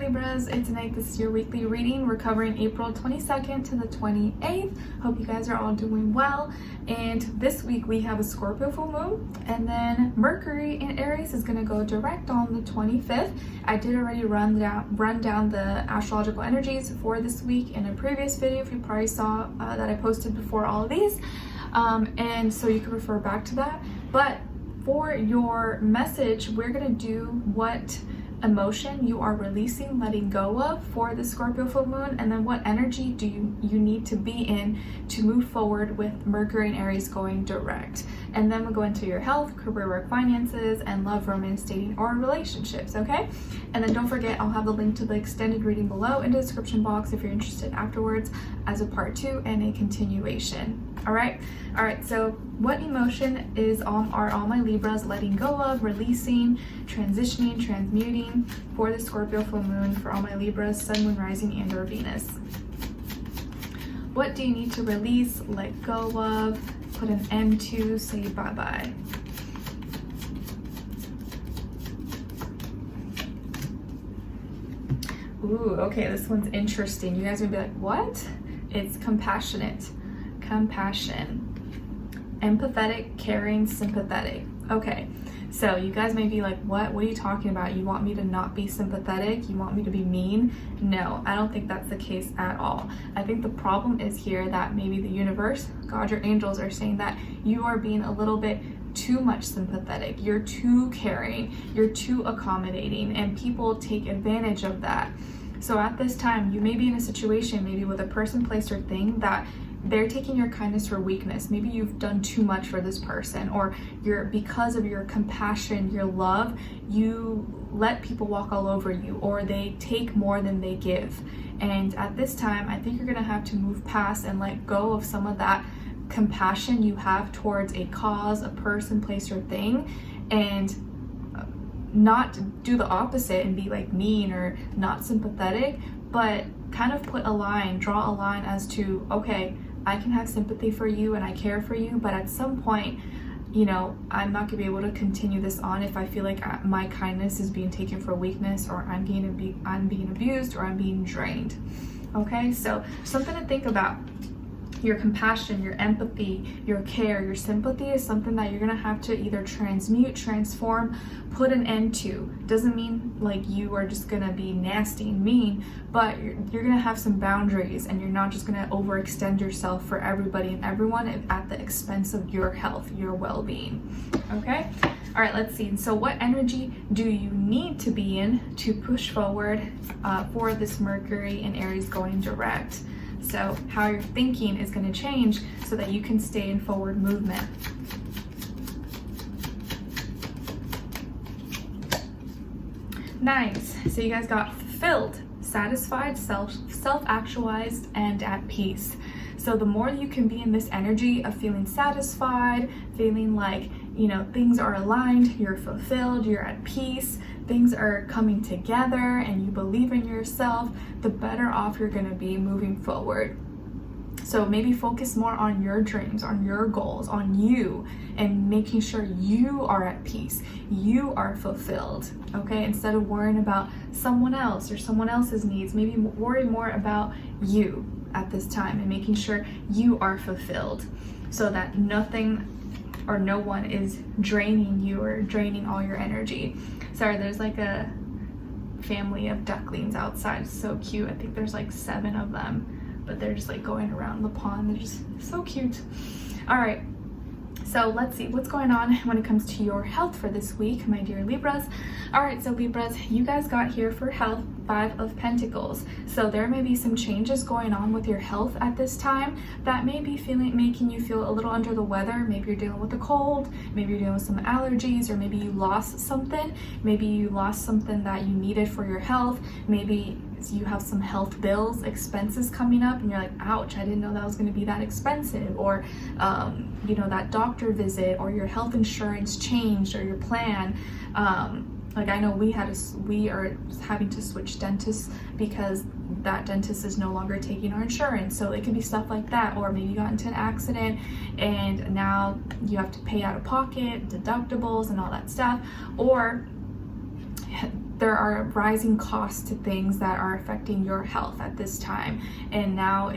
Libras, it's Nick. This is your weekly reading. We're covering April 22nd to the 28th. Hope you guys are all doing well. And this week we have a Scorpio full moon, and then Mercury in Aries is going to go direct on the 25th. I did already run down the astrological energies for this week in a previous video, if you probably saw that I posted before all of these. And so you can refer back to that. But for your message, we're going to do what emotion you are releasing, letting go of for the Scorpio full moon, and then what energy do you need to be in to move forward with Mercury and Aries going direct. And then we'll go into your health, career, work, finances, and love, romance, dating, or relationships, okay? And then don't forget, I'll have the link to the extended reading below in the description box if you're interested afterwards as a part 2 and a continuation. All right, so what emotion are all my Libras letting go of, releasing, transitioning, transmuting for the Scorpio full moon for all my Libras, sun, moon, rising, and or Venus? What do you need to release, let go of, put an end to, say bye-bye? Ooh, okay, this one's interesting. You guys are gonna be like, what? It's compassionate. Compassion, empathetic, caring, sympathetic. Okay, so you guys may be like, what are you talking about? You want me to not be sympathetic? You want me to be mean? No, I don't think that's the case at all. I think the problem is here that maybe the universe, God, your angels are saying that you are being a little bit too much sympathetic, you're too caring, you're too accommodating, and people take advantage of that. So at this time, you may be in a situation, maybe with a person, place, or thing that they're taking your kindness for weakness. Maybe you've done too much for this person, or because of your compassion, your love, you let people walk all over you, or they take more than they give. And at this time, I think you're gonna have to move past and let go of some of that compassion you have towards a cause, a person, place, or thing, and not do the opposite and be like mean or not sympathetic, but kind of put a line, draw a line as to, okay, I can have sympathy for you and I care for you, but at some point, you know, I'm not gonna be able to continue this on if I feel like my kindness is being taken for weakness, or I'm being abused, or I'm being drained. Okay, so something to think about. Your compassion, your empathy, your care, your sympathy is something that you're gonna have to either transmute, transform, put an end to. Doesn't mean like you are just gonna be nasty and mean, but you're gonna have some boundaries, and you're not just gonna overextend yourself for everybody and everyone at the expense of your health, your well-being. Okay? All right, let's see. So what energy do you need to be in to push forward for this Mercury and Aries going direct? So how your thinking is going to change so that you can stay in forward movement. Nice. So you guys got fulfilled, satisfied, self-actualized, and at peace. So the more you can be in this energy of feeling satisfied, feeling like, you know, things are aligned, you're fulfilled, you're at peace, things are coming together, and you believe in yourself, the better off you're going to be moving forward. So maybe focus more on your dreams, on your goals, on you, and making sure you are at peace, you are fulfilled, okay? Instead of worrying about someone else or someone else's needs, maybe worry more about you at this time and making sure you are fulfilled, so that nothing or no one is draining you or draining all your energy. Sorry, there's like a family of ducklings outside. It's so cute. I think there's like 7 of them, but they're just like going around the pond. They're just so cute. All right, so let's see what's going on when it comes to your health for this week, my dear Libras. All right, so Libras, you guys got here for health 5 of Pentacles. So there may be some changes going on with your health at this time that may be making you feel a little under the weather. Maybe you're dealing with a cold, maybe you're dealing with some allergies, or maybe you lost something. Maybe you lost something that you needed for your health. Maybe you have some health bills, expenses coming up, and you're like, ouch, I didn't know that was going to be that expensive. Or you know, that doctor visit, or your health insurance changed, or your plan. Like I know we are having to switch dentists because that dentist is no longer taking our insurance. So it could be stuff like that. Or maybe you got into an accident and now you have to pay out of pocket, deductibles and all that stuff. Or there are rising costs to things that are affecting your health at this time, and now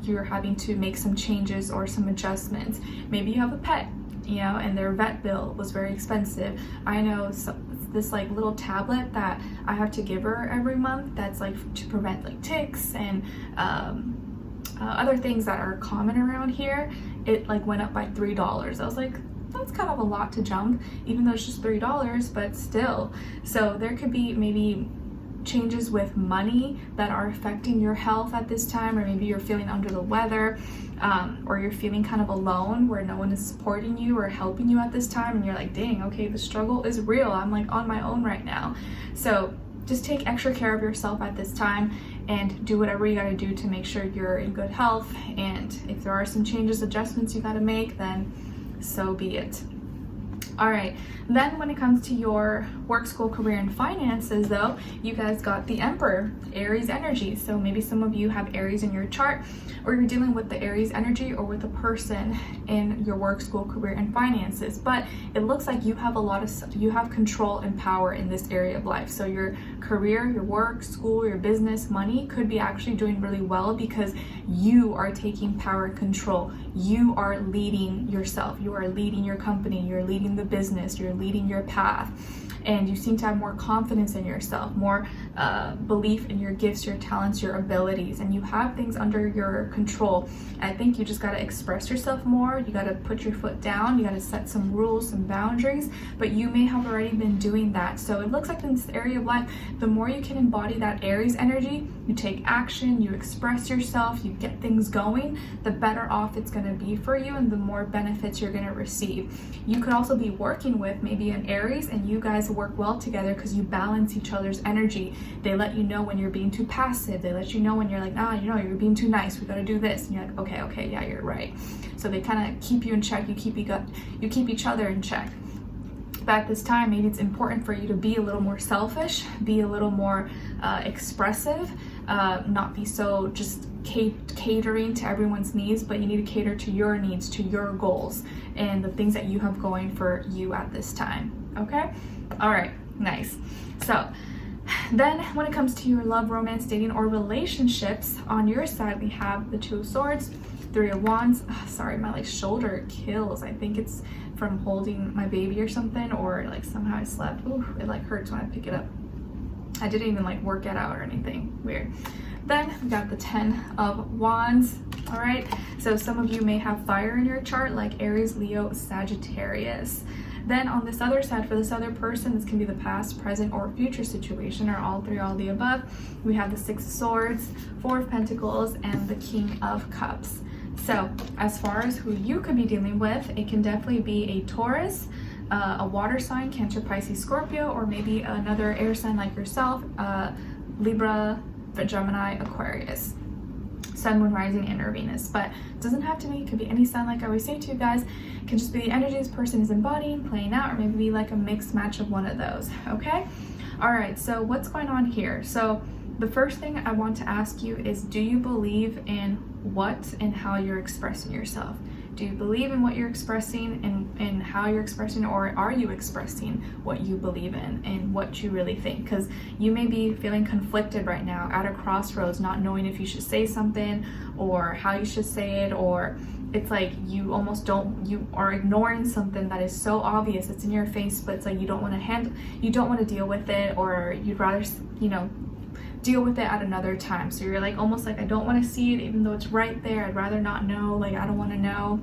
you're having to make some changes or some adjustments. Maybe you have a pet, and their vet bill was very expensive. I know this like little tablet that I have to give her every month that's like to prevent like ticks and other things that are common around here. It like went up by $3. I was like, that's kind of a lot to jump, even though it's just $3, but still. So there could be maybe changes with money that are affecting your health at this time, or maybe you're feeling under the weather, or you're feeling kind of alone where no one is supporting you or helping you at this time, and you're like, dang, okay, the struggle is real. I'm like on my own right now. So just take extra care of yourself at this time and do whatever you got to do to make sure you're in good health. And if there are some changes, adjustments you got to make, then so be it. All right, then when it comes to your work, school, career, and finances, though, you guys got the Emperor, Aries energy. So maybe some of you have Aries in your chart, or you're dealing with the Aries energy or with a person in your work, school, career, and finances. But it looks like you have control and power in this area of life. So your career, your work, school, your business, money could be actually doing really well because you are taking power and control. You are leading yourself. You are leading your company. You're leading the business. You're leading your path. And you seem to have more confidence in yourself, more belief in your gifts, your talents, your abilities, and you have things under your control. I think you just got to express yourself more. You got to put your foot down. You got to set some rules, some boundaries, but you may have already been doing that. So it looks like in this area of life, the more you can embody that Aries energy, you take action, you express yourself, you get things going, the better off it's going to be for you and the more benefits you're going to receive. You could also be working with maybe an Aries, and you guys work well together because you balance each other's energy. They let you know when you're being too passive. They let you know when you're like, you're being too nice. We got to do this. And you're like, okay, yeah, you're right. So they kind of keep you in check. You keep each other in check. But at this time, maybe it's important for you to be a little more selfish, be a little more expressive, not be so just catering to everyone's needs, but you need to cater to your needs, to your goals, and the things that you have going for you at this time. Okay? All right, nice. So then when it comes to your love, romance, dating, or relationships, on your side, we have the Two of Swords, Three of Wands. Oh, sorry, my shoulder kills. I think it's from holding my baby or something, or somehow I slept. Ooh, it hurts when I pick it up. I didn't even work it out or anything. Weird. Then we got the 10 of Wands. All right, so some of you may have fire in your chart, like Aries, Leo, Sagittarius. Then on this other side, for this other person, this can be the past, present, or future situation, or all three, all the above. We have the Six of Swords, Four of Pentacles, and the King of Cups. So as far as who you could be dealing with, it can definitely be a Taurus, a water sign, Cancer, Pisces, Scorpio, or maybe another air sign like yourself, Libra, Gemini, Aquarius. Sun, Moon, Rising, and or Venus. But it doesn't have to be. It could be any sign, like I always say to you guys. It can just be the energy this person is embodying, playing out, or maybe be like a mixed match of one of those. Okay? All right, so what's going on here? So the first thing I want to ask you is, do you believe in what and how you're expressing yourself? Do you believe in what you're expressing and how you're expressing, or are you expressing what you believe in and what you really think? Because you may be feeling conflicted right now, at a crossroads, not knowing if you should say something or how you should say it, or it's like you are ignoring something that is so obvious, it's in your face, but it's like you don't want to deal with it, or you'd rather, deal with it at another time. So you're almost like, I don't want to see it even though it's right there. I'd rather not know, I don't want to know.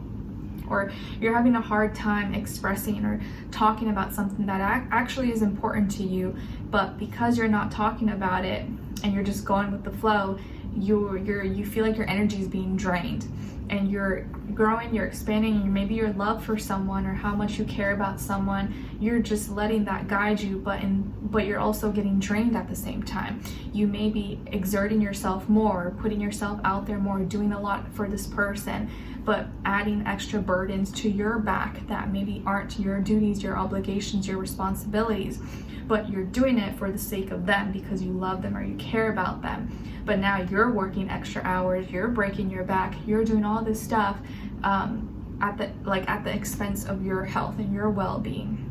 Or you're having a hard time expressing or talking about something that actually is important to you, but because you're not talking about it and you're just going with the flow, you feel like your energy is being drained, and you're growing, you're expanding, and maybe your love for someone or how much you care about someone, you're just letting that guide you, but you're also getting drained at the same time. You may be exerting yourself more, putting yourself out there more, doing a lot for this person, but adding extra burdens to your back that maybe aren't your duties, your obligations, your responsibilities, but you're doing it for the sake of them because you love them or you care about them. But now you're working extra hours, you're breaking your back, you're doing all this stuff at the expense of your health and your well-being.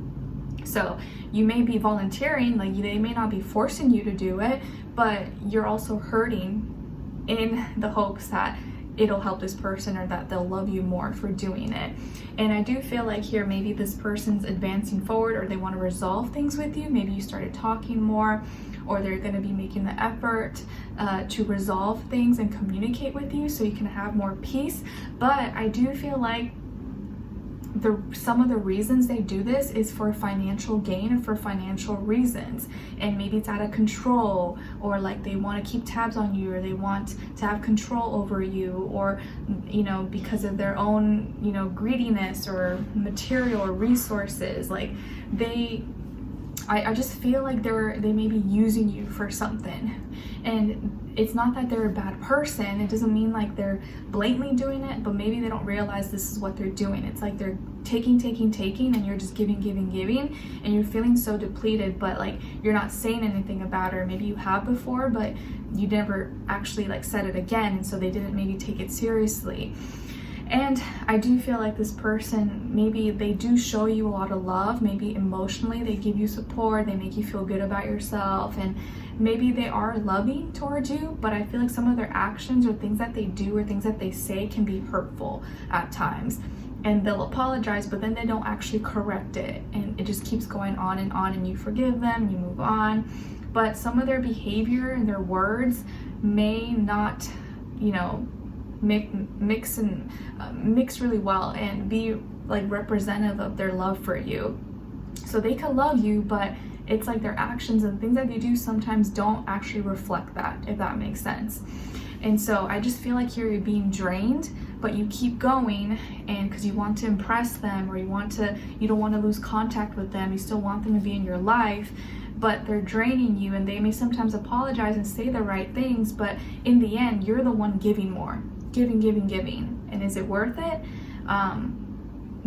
So you may be volunteering, like they may not be forcing you to do it, but you're also hurting in the hopes that it'll help this person or that they'll love you more for doing it. And I do feel like here maybe this person's advancing forward, or they want to resolve things with you. Maybe you started talking more, or they're going to be making the effort to resolve things and communicate with you so you can have more peace. But I do feel like some of the reasons they do this is for financial gain or for financial reasons, and maybe it's out of control, or like they want to keep tabs on you, or they want to have control over you, or because of their own greediness or material or resources. Like I just feel like they may be using you for something. And it's not that they're a bad person. It doesn't mean like they're blatantly doing it, but maybe they don't realize this is what they're doing. It's like they're taking, and you're just giving, and you're feeling so depleted, but like you're not saying anything about it. Or maybe you have before, but you never actually like said it again, and so they didn't maybe take it seriously. And I do feel like this person, maybe they do show you a lot of love. Maybe emotionally they give you support, they make you feel good about yourself, and maybe they are loving towards you, but I feel like some of their actions or things that they do or things that they say can be hurtful at times. And they'll apologize, but then they don't actually correct it, and it just keeps going on, and you forgive them, you move on. But some of their behavior and their words may not, mix really well and be like representative of their love for you. So they can love you, but it's like their actions and things that they do sometimes don't actually reflect that, if that makes sense. And so I just feel like you're being drained, but you keep going, and because you want to impress them, or you don't want to lose contact with them, you still want them to be in your life, but they're draining you, and they may sometimes apologize and say the right things, but in the end you're the one giving more, giving. And is it worth it?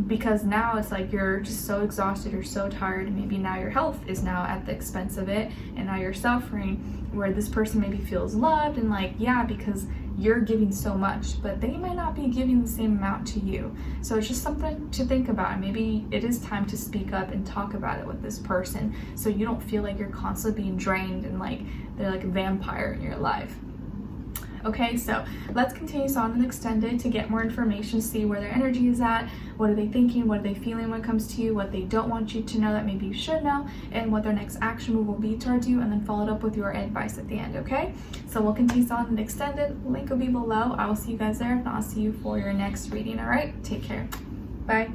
Because now it's like you're just so exhausted, you're so tired, and maybe now your health is now at the expense of it, and now you're suffering, where this person maybe feels loved and like, yeah, because you're giving so much, but they might not be giving the same amount to you. So it's just something to think about. Maybe it is time to speak up and talk about it with this person, so you don't feel like you're constantly being drained and like they're like a vampire in your life. Okay, so let's continue on and extended to get more information, see where their energy is at, what are they thinking, what are they feeling when it comes to you, what they don't want you to know that maybe you should know, and what their next action move will be towards you, and then follow it up with your advice at the end, okay? So we'll continue on and extended. Link will be below. I will see you guys there, and I'll see you for your next reading, all right? Take care. Bye.